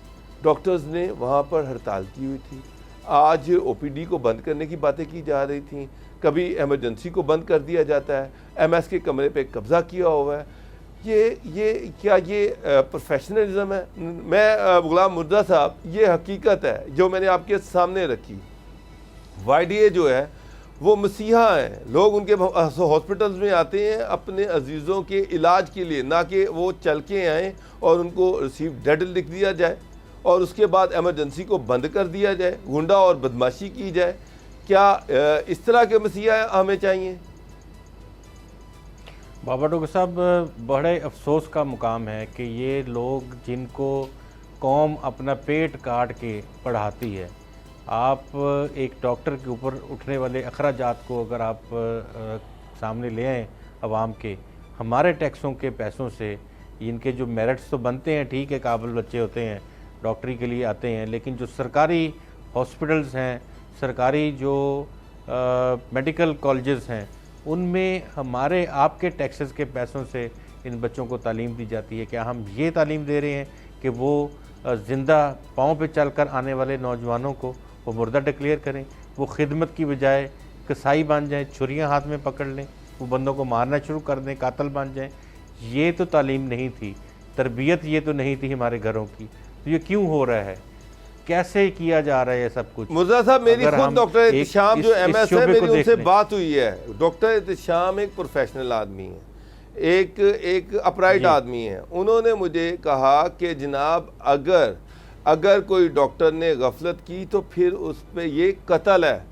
डॉक्टर्स ने वहाँ पर हड़ताल की हुई थी। आज ओपीडी को बंद करने की बातें की जा रही थी, कभी एमरजेंसी को बंद कर दिया जाता है, एमएस के कमरे पे कब्ज़ा किया हुआ है। ये प्रोफेशनलिज्म है? मैं गुलाम मुर्तज़ा साहब, ये हकीकत है जो मैंने आपके सामने रखी। YDA जो है वो मसीहा है। लोग उनके हॉस्पिटल्स में आते हैं अपने अजीज़ों के इलाज के लिए, ना कि वो चल के आएँ और उनको रिसीव डेड लिख दिया जाए और उसके बाद एमरजेंसी को बंद कर दिया जाए, गुंडा और बदमाशी की जाए। क्या इस तरह के मसीहा हमें चाहिए? बाबा डॉक्टर साहब, बड़े अफसोस का मुकाम है कि ये लोग जिनको कौम अपना पेट काट के पढ़ाती है, आप एक डॉक्टर के ऊपर उठने वाले अखराजात को अगर आप सामने ले आएँ अवाम के, हमारे टैक्सों के पैसों से इनके जो मेरिट्स तो बनते हैं, ठीक है, काबिल बच्चे होते हैं, डॉक्टरी के लिए आते हैं, लेकिन जो सरकारी हॉस्पिटल्स हैं, सरकारी जो मेडिकल कॉलेजेस हैं, उनमें हमारे आपके टैक्सेस के पैसों से इन बच्चों को तालीम दी जाती है। क्या हम ये तालीम दे रहे हैं कि वो ज़िंदा पाँव पे चलकर आने वाले नौजवानों को वो मुर्दा डिक्लेयर करें, वो खिदमत की बजाय कसाई बन जाएं, छुरियां हाथ में पकड़ लें, वो बंदों को मारना शुरू कर दें, कातल बन जाएं? ये तो तालीम नहीं थी, तरबियत ये तो नहीं थी हमारे घरों की। तो ये क्यों हो रहा है, कैसे किया जा रहा है ये सब कुछ? मुर्जा साहब, मेरी खुद डॉक्टर एहतिशाम जो MS है, मेरी उनसे बात हुई है। डॉक्टर एहतिशाम एक प्रोफेशनल आदमी है, एक अपराइट आदमी है। उन्होंने मुझे कहा कि जनाब अगर कोई डॉक्टर ने गफलत की तो फिर उस पर ये कत्ल है,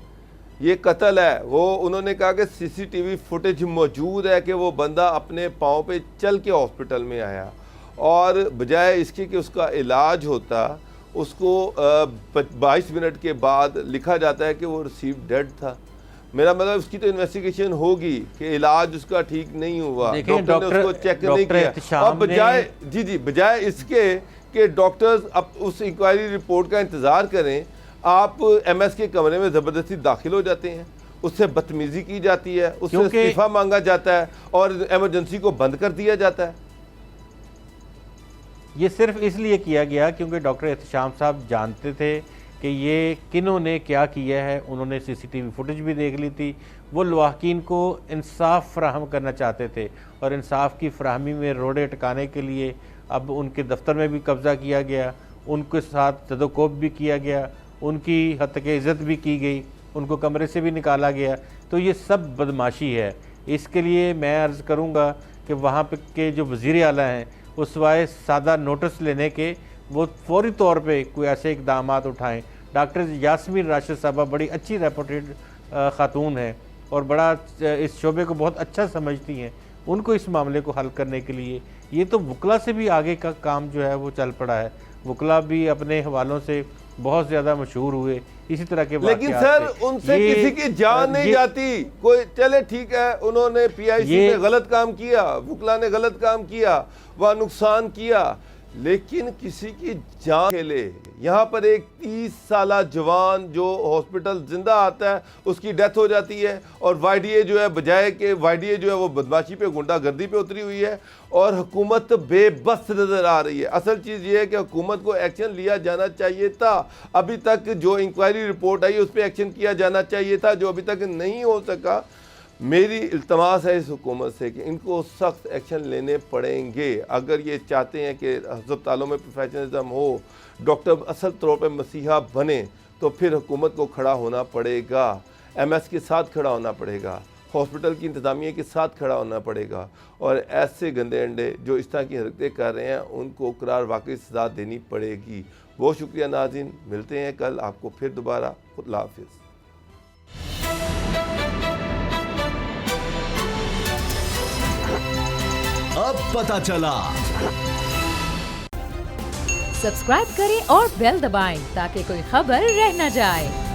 ये कत्ल है। वो उन्होंने कहा कि CCTV फुटेज मौजूद है कि वो बंदा अपने पाँव पे चल के हॉस्पिटल में आया और बजाय इसके कि उसका इलाज होता, उसको 22 मिनट के बाद लिखा जाता है कि वो रिसीव डेड था। मेरा मतलब उसकी तो इन्वेस्टिगेशन होगी कि इलाज उसका ठीक नहीं हुआ, डॉक्टर ने उसको चेक नहीं किया। और बजाय इसके कि डॉक्टर्स अब उस इंक्वायरी रिपोर्ट का इंतज़ार करें, आप MS के कमरे में ज़बरदस्ती दाखिल हो जाते हैं, उससे बदतमीज़ी की जाती है, उससे इस्तीफ़ा मांगा जाता है और एमरजेंसी को बंद कर दिया जाता है। ये सिर्फ इसलिए किया गया क्योंकि डॉक्टर एहतिशाम साहब जानते थे कि ये किन्हों ने क्या किया है। उन्होंने CCTV फुटेज भी देख ली थी। वो लवाहकीन को इंसाफ फराहम करना चाहते थे और इंसाफ की फराहमी में रोड़े अटकाने के लिए अब उनके दफ्तर में भी कब्ज़ा किया गया, उनके साथ तदकोप भी किया गया, उनकी हत्क इज़्ज़त भी की गई, उनको कमरे से भी निकाला गया। तो ये सब बदमाशी है। इसके लिए मैं अर्ज़ करूँगा कि वहाँ पे के जो वज़ीर आला हैं उस वाए सादा नोटिस लेने के वो फौरी तौर पे कोई ऐसे इकदामात उठाएं। डॉक्टर यास्मीन राशिद साहबा बड़ी अच्छी रेपुटेड खातून हैं और बड़ा इस शोबे को बहुत अच्छा समझती हैं। उनको इस मामले को हल करने के लिए ये तो वकला से भी आगे का काम जो है वो चल पड़ा है। वकला भी अपने हवालों से बहुत ज़्यादा मशहूर हुए इसी तरह के। लेकिन सर उनसे किसी की जान नहीं जाती। कोई चले ठीक है, उन्होंने PIC में गलत काम किया, वकला ने गलत काम किया, वह नुकसान किया, लेकिन किसी की जान खेले। यहाँ पर एक 30 साला जवान जो हॉस्पिटल जिंदा आता है उसकी डेथ हो जाती है और YDA जो है बजाय के YDA जो है वो बदमाशी पे, गुंडागर्दी पे उतरी हुई है और हुकूमत बेबस नज़र आ रही है। असल चीज़ ये है कि हुकूमत को एक्शन लिया जाना चाहिए था। अभी तक जो इंक्वायरी रिपोर्ट आई उस पर एक्शन किया जाना चाहिए था, जो अभी तक नहीं हो सका। मेरी इल्तमास है इस हुकूमत से कि इनको सख्त एक्शन लेने पड़ेंगे अगर ये चाहते हैं कि अस्पतालों में प्रोफेशनलिज्म हो, डॉक्टर असल तौर पर मसीहा बने। तो फिर हुकूमत को खड़ा होना पड़ेगा, MS के साथ खड़ा होना पड़ेगा, हॉस्पिटल की इंतज़ामिया के साथ खड़ा होना पड़ेगा और ऐसे गंदे अंडे जो इस तरह की हरकतें कर रहे हैं उनको करार वाकई सज़ा देनी पड़ेगी। बहुत शुक्रिया नाज़रीन, मिलते हैं कल आपको फिर दोबारा। खुदा हाफिज़। अब पता चला। सब्सक्राइब करें और बेल दबाएं ताकि कोई खबर रह न जाए।